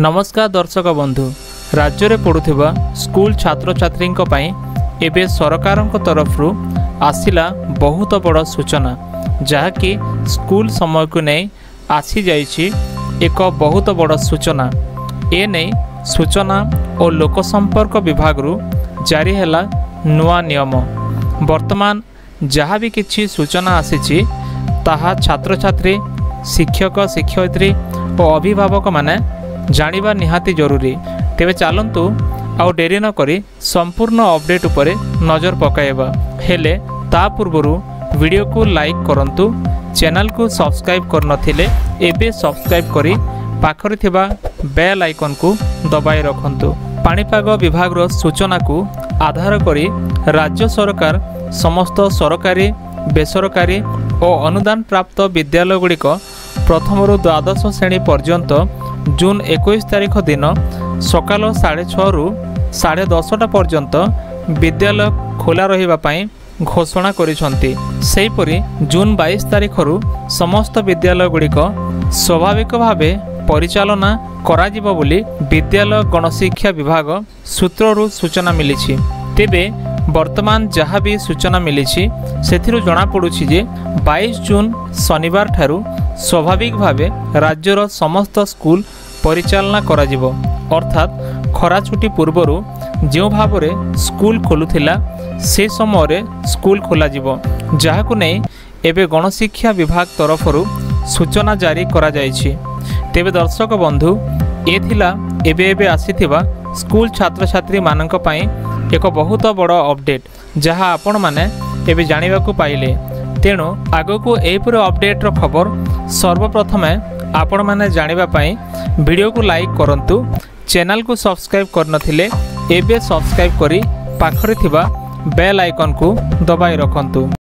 नमस्कार दर्शक बंधु राज्य में पढ़ुवा स्कूल छात्र छात्री एवं सरकार तरफ आसला बहुत बड़ सूचना जहाँकि स्कूल समय को नहीं आसी जाइए एक बहुत बड़ सूचना ए नहीं सूचना और लोक संपर्क विभाग जारी है नुआ नियम। वर्तमान जहाँ भी किसी सूचना आसी ताहा छात्र छात्री शिक्षक शिक्षयित्री और अभिभावक माने जानिबा निहाती जरूरी। तेबे चलंतु आउ डेरी न करी संपूर्ण अपडेट उपरे नजर पकाइबा। हेले ता पूर्वरु वीडियो को लाइक करंतु, चैनल को सब्सक्राइब कर नथिले एबे सब्सक्राइब करी पाखरे थिबा बेल आइकन को दबाई रखंतु। पाणीपाग विभाग रो सूचना को आधार करी राज्य सरकार समस्त सरकारी बेसरकारी और अनुदान प्राप्त विद्यालय गुड़िक प्रथम रु द्वादश श्रेणी पर्यंत जून 21 तारिख दिन सकाल 6:30 रु 10:30 पर्यंत विद्यालय खोला रहिबा पई घोषणा करिसंती। सेहीपरि जून 22 तारिख रु समस्त विद्यालय गुड़िक स्वाभाविक भावे परिचालना कराजिबो बोली विद्यालय गणशिक्षा विभाग सूत्ररु सूचना मिलिछि। तेबे वर्तमान जहाँ भी सूचना मिली सेथिरु जना पड़ुछि जे 22 जून शनिवार ठारू स्वाभाविक भावे राज्यर समस्त स्कूल परिचालना कराजिबो। अर्थात खरा छुट्टी पूर्वरु जो भाव में स्कूल खोलुथिला से समय स्कूल खोलाजिबो, जहाकु नै एबे गणशिक्षा विभाग तरफरु सूचना जारी करा जायछि। तेबे दर्शक बंधु एथिला एबे आसीथिबा स्कूल छात्र छात्री मानक पई एक बहुत बड़ अपडेट जहाँ आपण माने एबे जानिबा को पाइले। तेणु आगको एहिपर अपडेट रो खबर सर्वप्रथमे आपण माने जानिबा पई वीडियो को लाइक करंतु, चैनल को सब्सक्राइब करनथिले एबे सब्सक्राइब करी पाखरे थिबा बेल आइकन को दबाई रखंतु।